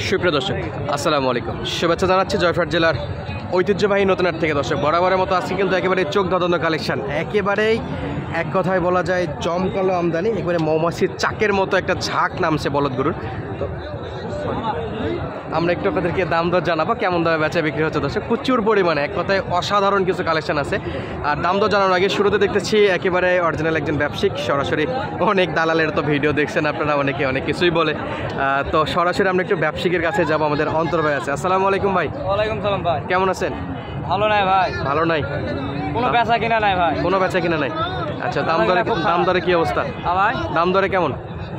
সুপ্রিয় দর্শক আসসালামু আলাইকুম, শুভেচ্ছা জানাচ্ছি জয়পুরহাট জেলার ঐতিহ্যবাহী নতুনহাট থেকে। দর্শক বরাবরের মতো আজকে কিন্তু একেবারে চোখ ধাঁধানো কালেকশন, একেবারেই এক কথায় বলা যায় জমকালো আমদানি। একেবারে মৌমাছির চাকের মতো একটা ঝাঁক নামছে বলদ গরুর। তো আমরা একটু আপনাদেরকে দাম দর জানাবো, কেমন দামে বেচা বিক্রি হচ্ছে। দর্শক প্রচুর পরিমাণে এক কথায় অসাধারণ কিছু কালেকশন আছে। আর দাম দর জানানোর আগে শুরুতে দেখতেছি একেবারে অরিজিনাল একজন ব্যবসায়িক, সরাসরি অনেক দালালের তো ভিডিও দেখছেন আপনারা, অনেকে অনেক কিছুই বলে। তো সরাসরি আমরা একটু ব্যবসায়িকের কাছে যাবো। আমাদের অন্তর ভাই আছে। আসসালামু আলাইকুম ভাই। ওয়ালাইকুম সালাম ভাই। কেমন আছেন? ভালো নাই ভাই। ভালো নাই? কোনো বেচা কিনা নাই ভাই। কোনো বেচা কিনা নাই? আচ্ছা, দাম দরে কি অবস্থা? ভাই দাম দরে কেমন?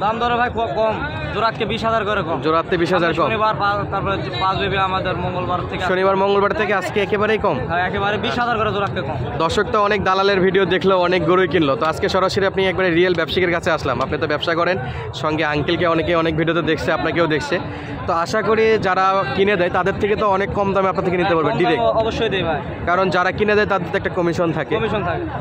দাম দরে ভাই কম, জোড়াতকে 20,000 করে কম। জোড়াতে 20,000 কম। শনিবার তারপরে 5 বেবি আমাদের মঙ্গলবার থেকে, শনিবার মঙ্গলবার থেকে আজকে একেবারেই কম। হ্যাঁ একেবারে 20,000 করে জোড়াতকে কম। দর্শক তো অনেক দালালের ভিডিও দেখলো, অনেক গরুই কিনলো। তো আজকে সরাসরি আপনি একবারে রিয়েল ব্যবসায়িকের কাছে আসলাম। আপনি তো ব্যবসা করেন, সঙ্গে আঙ্কেলকে অনেকে অনেক ভিডিওতে দেখছে, আপনাকেও দেখছে। তো আশা করি যারা কিনে দেয় তাদের থেকে তো অনেক কম দামে আপনার থেকে নিতে পারবে ডিরেক্ট। অবশ্যই দেই ভাই। কারণ যারা কিনে দেয় তাদের তো একটা কমিশন থাকে।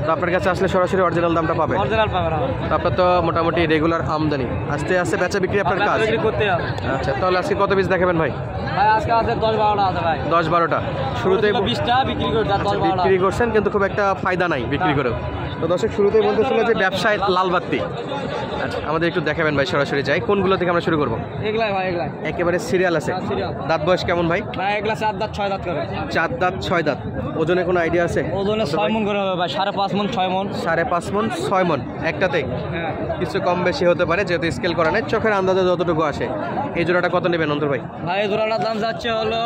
তো আপনার কাছে আসলে সরাসরি অরিজিনাল দামটা পাবে। অরিজিনাল পাবেন। তো আপনার তো মোটামুটি রেগুলার আমদানি, আস্তে আস্তে বেচা বিক্রি আপনার কাজ। বিক্রি করতে হবে। আচ্ছা, তাহলে আজকে কত পিস দেখাবেন ভাই? ভাই আজকে আছে 10-12টা আছে ভাই। 10-12টা শুরুতেই 20টা বিক্রি করতে, 10-12টা বিক্রি করছেন, কিন্তু খুব একটা ফায়দা নাই বিক্রি করেও। তো দর্শক শুরুতেই বলতেছিল যে ব্যবসায় লালবাতি। আচ্ছা, আমাদের একটু দেখাবেন ভাই, সরাসরি যাই। কোনগুলো থেকে আমরা শুরু করবো? এগুলাই ভাই, এগুলাই একেবারে সিরিয়াল আছে। সিরিয়াল। দাঁত বয়স কেমন ভাই? ভাই এগুলা 4 দাঁত 6 দাঁত করে। 4 দাঁত 6 দাঁত। ওজনে কোনো আইডিয়া আছে? ওজনে 6 মণ করে হবে ভাই। 5.5 মণ 6 মণ। 5.5 মণ 6 মণ একটাতে। হ্যাঁ কিছু কম বেশি হতে পারে, যেহেতু স্কেল করা নেই। চোখের আন্দাজে যতটুকু আসে। এই জোড়াটা কত নেবেন অন্তর ভাই? ভাই এই জোড়াটার দাম যাচ্ছে হলো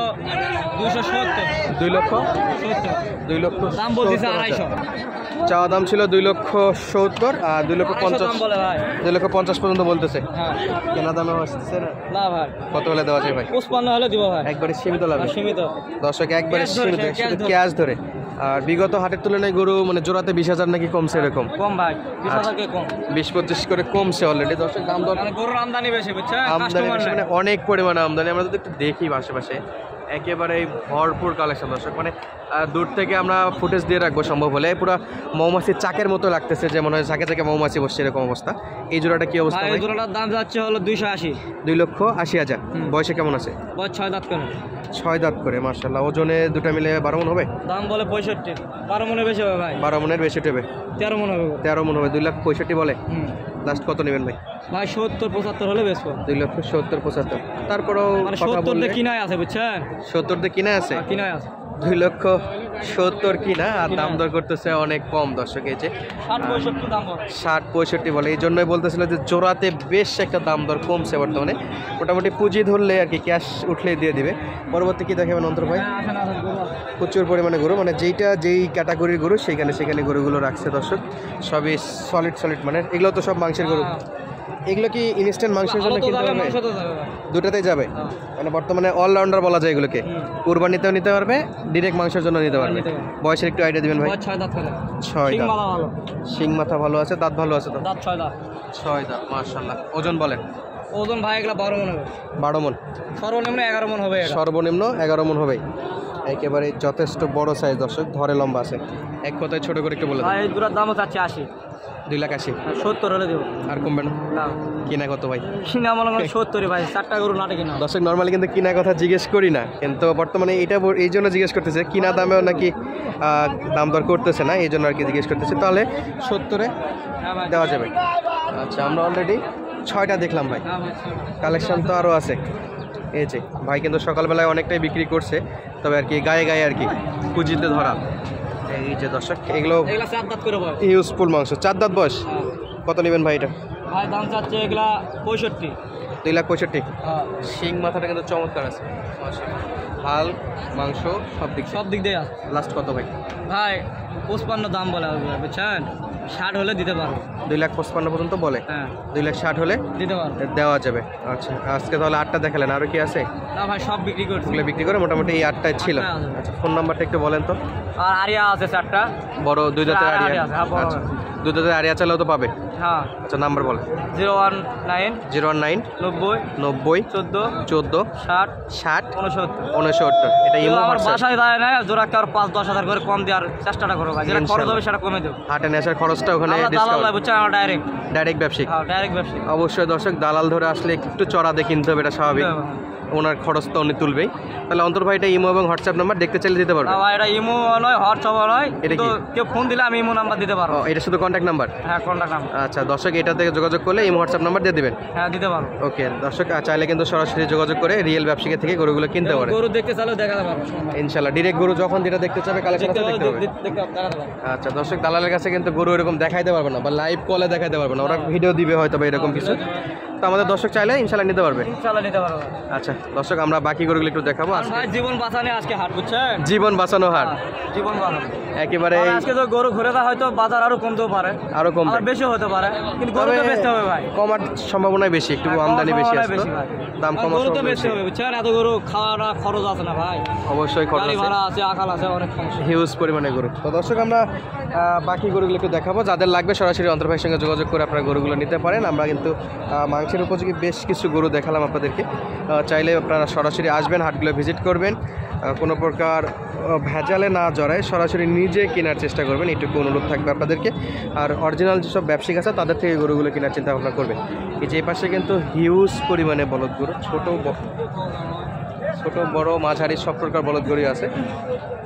270। 2 লক্ষ 70 2 লক্ষ দাম বলতেছে 250। চাওয়া দাম ছিল 2,70,000 আর 2,50,000 দাম বলে ভাই। 2,50,000 পর্যন্ত বলতেছে। হ্যাঁ কেনা দামে আসতেছে না? না ভাই, কত হলে দেওয়া যায় ভাই? 55 হলে দিব ভাই। একবারে সীমিত লাভ। সীমিত দর্শক একবারে ক্যাশ ধরে, সীমিত, ক্যাশ শুধু ধরে। ক্যাশ ধরে। আর বিগত হাটের তুলনায় গরু মানে জোড়াতে 20,000 নাকি কমছে, এরকম কম ভাই, 20,000 কে কম। 20-25 করে কমছে অলরেডি। দর্শক দাম দর মানে গরুর আমদানি বেশি, বুঝছেন? আমদানি কাস্টমার বেশি, নাই। মানে অনেক পরিমাণে আমদানি। আমরা যদি একটু দেখি আশেপাশে একেবারে ভরপুর কালেকশন। দর্শক মানে দূর থেকে আমরা ফুটেজ দিয়ে রাখবো সম্ভব হলে। পুরো মৌমাছির চাকের মতো লাগতেছে, যে মনে হয় চাকে চাকে মৌমাছি বসছে, এরকম অবস্থা। এই জোড়াটা কি অবস্থা ভাই ভাই? এই জোড়াটার দাম যাচ্ছে হলো 280। 2,80,000। বয়সে কেমন আছে? বয়স 6 দাঁত করে। 6 দাঁত করে, মাশাআল্লাহ। ওজনে দুটো মিলে 12 মণ হবে? দাম বলে 65। 12 মণে বেশি হবে ভাই। 12 মণের বেশি হবে। 13 মণ হবে। 13 মণ হবে। 2,65,000 বলে। লাস্ট কত নেবেন ভাই? ভাই 70-75 হলে বেচবো। 2,70,000-75,000। তারপরেও মানে কথা 70 বললে দিয়ে কিনাই আছে, বুঝছেন? 70 দিয়ে কিনা আছে। কিনাই আছে। 2,70,000 কিনা, আর দাম দর করতেছে অনেক কম। দর্শক এই যে 60-65 দাম বলে। 60-65 বলে। এই জন্যই বলতেছিল যে জোড়াতে বেশ একটা দাম দর কমছে বর্তমানে। মোটামুটি পুঁজি ধরলে আর কি, ক্যাশ উঠলেই দিয়ে দিবে। পরবর্তী কি দেখাবেন অন্তর ভাই? আসেন আসেন গরু আছে। প্রচুর পরিমাণে গরু, মানে যেই ক্যাটাগরির গরু সেখানে গরুগুলো রাখছে দর্শক। সবই সলিড মানে। এগুলো তো সব মাংসের গরু। এগুলো কি ইনস্ট্যান্ট মাংসের জন্য কিনতে হবে? মাংস তো যাবে ভাই। দুটাতেই যাবে। মানে বর্তমানে অলরাউন্ডার বলা যায় এগুলোকে। কুরবানিতেও নিতে পারবে, ডিরেক্ট মাংসের জন্য নিতে পারবে। নিতে পারবে। বয়সের একটু আইডিয়া দিবেন ভাই? বয়স 6 দাঁত করে। 6 সিং দাঁত। মাথা ভালো। শিং মাথা ভালো আছে, দাঁত ভালো আছে তো? দাঁত 6 দাঁত। 6 দাঁত, মাশাআল্লাহ। ওজন বলেন? ওজন ভাই এগুলা 12 মণ হবে। 12 মণ। সর্বনিম্ন 11 মণ হবে এটা। সর্বনিম্ন 11 মণ হবে। একেবারে যথেষ্ট বড় সাইজ দর্শক, ধরে লম্বা আছে। এক কথায় ছোট করে একটু বলে দেন। ভাই এই দুটার দাম হচ্ছে 80। 2,80,000। 70 হলে দেবো। আর কমবে না? না কিনা কত ভাই? কিনা মনে হয় 70 ভাই। 4টা গরু নাটে কিনা। দর্শক নর্মালি কিন্তু কিনা কথা জিজ্ঞেস করি না, কিন্তু বর্তমানে এটা এই জন্য জিজ্ঞেস করতেছে, কিনা দামেও নাকি দাম দর করতেছে না, এই জন্য আর কি জিজ্ঞেস করতেছে। তাহলে 70-এ হ্যাঁ ভাই। দেওয়া যাবে। আচ্ছা, আমরা অলরেডি 6টা দেখলাম ভাই। হ্যাঁ ভাই। কালেকশন তো আরও আছে। এই যে ভাই কিন্তু সকালবেলায় অনেকটাই বিক্রি করছে, তবে আর কি গায়ে আর কি পুঁজিতে ধরা। এই যে দর্শক এগুলো এগুলা 4 দাঁত করে বয়স। ইউজফুল মাংস। 4 দাঁত বয়স। কত নেবেন ভাই এটা? ভাই দাম চাচ্ছে এগুলা 65। 2,65,000। হ্যাঁ শিং মাথাটা কিন্তু চমৎকার আছে, হাল মাংস সব দিক দিয়ে আছে। লাস্ট কত ভাই? ভাই 55 দাম বলে হবে, বুঝছেন? 60 হলে দিতে পারবো। 2,55,000 পর্যন্ত বলে। হ্যাঁ 2,60,000 হলে দিতে পারবো। দেওয়া যাবে। আচ্ছা, আজকে তাহলে 8টা দেখালেন, আরও কি আছে? না ভাই সব বিক্রি করছি। ওগুলো বিক্রি করে মোটামুটি এই 8টাই ছিল। 8টাই আছে। আচ্ছা, ফোন নাম্বারটা একটু বলেন তো। আর আরিয়া আছে 4টা। বড় 2 দাঁতের আরিয়া আরিয়া। আছে, হ্যাঁ, বড়। আচ্ছা, 2 দাঁতের আরিয়া চাইলেও তো পাবে। হ্যাঁ আচ্ছা, নাম্বার বলেন। 019 019 90 90 14 14 60 60 69। 69। এটা ইমো আমার হোয়াটসঅ্যাপ। বাসায় দেয় না, জোড়া কার 5-10 হাজার করে কম দেওয়ার চেষ্টাটা করো ভাই। যেটা খরচ হবে সেটা কমে দেবো। হাটে নেশার খরচটা ওখানে দালাল ডিসকাউন্ট। বুঝছেন, আমার ডাইরেক্ট ব্যবসায়িক। হ্যাঁ ডাইরেক্ট ব্যবসা। অবশ্যই দর্শক দালাল ধরে আসলে একটু চড়া দিয়ে কিনতে হবে, এটা স্বাভাবিক। ওনার খরচ তো উনি তুলবেই। তাহলে অন্তর ভাই এটা ইমো এবং হোয়াটসঅ্যাপ নাম্বার দেখতে চাইলে দিতে পারবে? না ভাই, এটা ইমো নয়, হোয়াটসঅ্যাপ নয়, এটা তো কি? কেউ ফোন দিলে আমি ইমো নাম্বার দিতে পারবো। এটা শুধু কন্ট্যাক্ট নাম্বার? হ্যাঁ, কন্টাক্ট নাম্বার। আচ্ছা দর্শক, এটা থেকে যোগাযোগ করলে ইমো হোয়াটসঅ্যাপ নাম্বার দিয়ে দেবেন? হ্যাঁ, দিতে পারবো। ওকে দর্শক, চাইলে কিন্তু সরাসরি যোগাযোগ করে রিয়েল ব্যবসায়ী থেকে গরুগুলো কিনতে পারে গরু দেখতে চাইলেও দেখাতে পারবো, ইনশাল্লাহ। ডিরেক্ট গরু যখন যেটা দেখতে চাবে কালেকশন আছে দেখতে হবে। দেখাতে পারবো। আচ্ছা দর্শক, দালালের কাছে কিন্তু গরু এরকম দেখাইতে পারবে না বা লাইভ কলে দেখাইতে পারবে না, ওরা ভিডিও দিবে হয়তো বা এরকম কিছু। তো আমাদের দর্শক চাইলে ইনশাল্লাহ নিতে পারবে। ইনশাআল্লাহ নিতে পারবো। আচ্ছা দর্শক, আমরা বাকি গরুগুলো একটু দেখাবো। আর ভাই জীবন বাঁচানে আজকে হাট, বুঝছেন? জীবন বাঁচানো হাট জীবন বাঁচানো একেবারে। আর আজকে তো গরু ঘুরে দেওয়া, হয়তো বাজার আরো কমতেও পারে, আরো কম আবার বেশি হতে পারে, কিন্তু গরু তো বেচতে হবে ভাই। কমার সম্ভাবনাই বেশি, একটু আমদানি বেশি আছে তো, দাম কমার গরু তো সম্ভাবনা বেচতে বেশি। হবে, বুঝছেন? এত গরু খাওয়াটা খরচ আছে না ভাই, অবশ্যই খরচ গাড়ি আছে, ভাড়া আছে, আকাল আছে, অনেক সমস্যা। হিউজ পরিমাণে গরু। তো দর্শক, আমরা বাকি গরুগুলো একটু দেখাবো। যাদের লাগবে সরাসরি অন্তর ভাইয়ের সঙ্গে যোগাযোগ করে আপনারা গরুগুলো নিতে পারেন। আমরা কিন্তু মাংসের উপযোগী বেশ কিছু গরু দেখালাম আপনাদেরকে। চাইলে আপনারা সরাসরি আসবেন, হাটগুলো ভিজিট করবেন, কোনো প্রকার ভেজালে না জড়ায় সরাসরি নিজে কেনার চেষ্টা করবেন, এইটুকু অনুরোধ থাকবে আপনাদেরকে। আর অরিজিনাল যেসব ব্যবসায়িক আছে তাদের থেকে গরুগুলো কেনার চিন্তা ভাবনা করবেন। এই যে এই পাশে কিন্তু হিউজ পরিমাণে বলদ গরু, ছোট বড় মাঝারি সব প্রকার বলদ গরু আছে।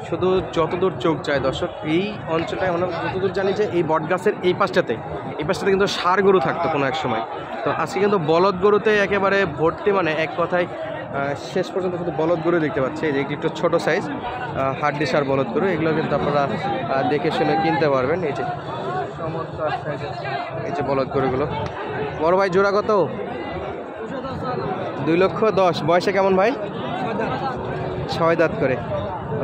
শুধু যতদূর চোখ যায় দর্শক, এই অঞ্চলটায় আমরা যতদূর জানি যে এই বটগাছের এই পাশটাতে কিন্তু ষাঁড় গরু থাকতো কোনো এক সময়। তো আজকে কিন্তু বলদ গরুতে একেবারে ভর্তি, মানে এক কথায় শেষ পর্যন্ত শুধু বলদ গরু দেখতে পাচ্ছি। এই যে একটু ছোটো সাইজ হাড্ডিসার বলদ গরু, এগুলো কিন্তু আপনারা দেখে শুনে কিনতে পারবেন। এই যে চমৎকার সাইজের এই যে বলদ গরুগুলো। বড় ভাই জোড়া কত? 2,10,000। বয়সে কেমন ভাই? 6 দাঁত করে।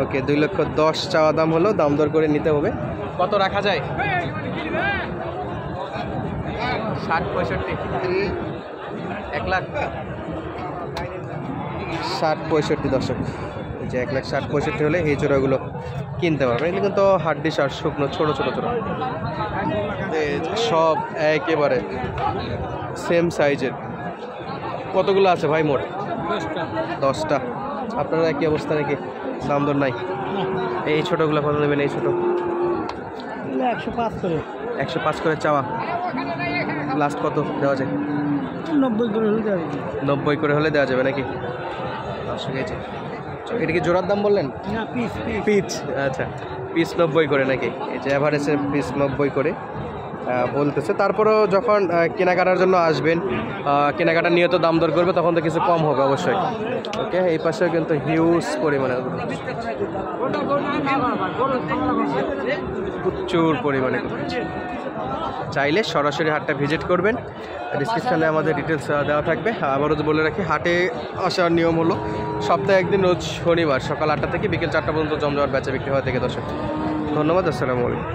ওকে, 2,10,000 চাওয়া দাম হলো, দাম দর করে নিতে হবে। কত রাখা যায়? 60-65। 1 লাখ 60-65 দর্শক। এই যে 1,60,65 হলে এই জোড়াগুলো কিনতে পারবেন। এগুলো কিন্তু হাড্ডি সার শুকনো ছোটো ছোটো জোড়া, সব একেবারে সেম সাইজের। কতগুলো আছে ভাই মোট? 10টা। আপনারা একই অবস্থা নাকি? দাম দর নাই? এই ছোটোগুলো কত নেবেন? এই ছোটো 105 করে। 105 করে চাওয়া। লাস্ট কত দেওয়া যায়? 90 করে হলে দেওয়া যাবে। 90 করে হলে দেওয়া যাবে নাকি? এটা কি জোড়ার দাম বললেন? না, পিস। আচ্ছা, পিস 90 করে নাকি? এই যে অ্যাভারেজে পিস 90 করে বলতেছে। তারপরেও যখন কেনাকাটার জন্য আসবেন, কেনাকাটা নিয়ে তো দাম দর করবে, তখন তো কিছু কম হবে অবশ্যই। ওকে, এই পাশেও কিন্তু হিউজ পরিমাণে, প্রচুর পরিমাণে। চাইলে সরাসরি হাটটা ভিজিট করবেন, ডিসক্রিপশানে আমাদের ডিটেলস দেওয়া থাকবে। আবারও বলে রাখি, হাটে আসার নিয়ম হলো সপ্তাহে একদিন, রোজ শনিবার সকাল 8টা থেকে বিকেল 4টা পর্যন্ত জমজমাট বেচা বিক্রি হওয়া থেকে। দর্শক ধন্যবাদ, আসসালামু আলাইকুম।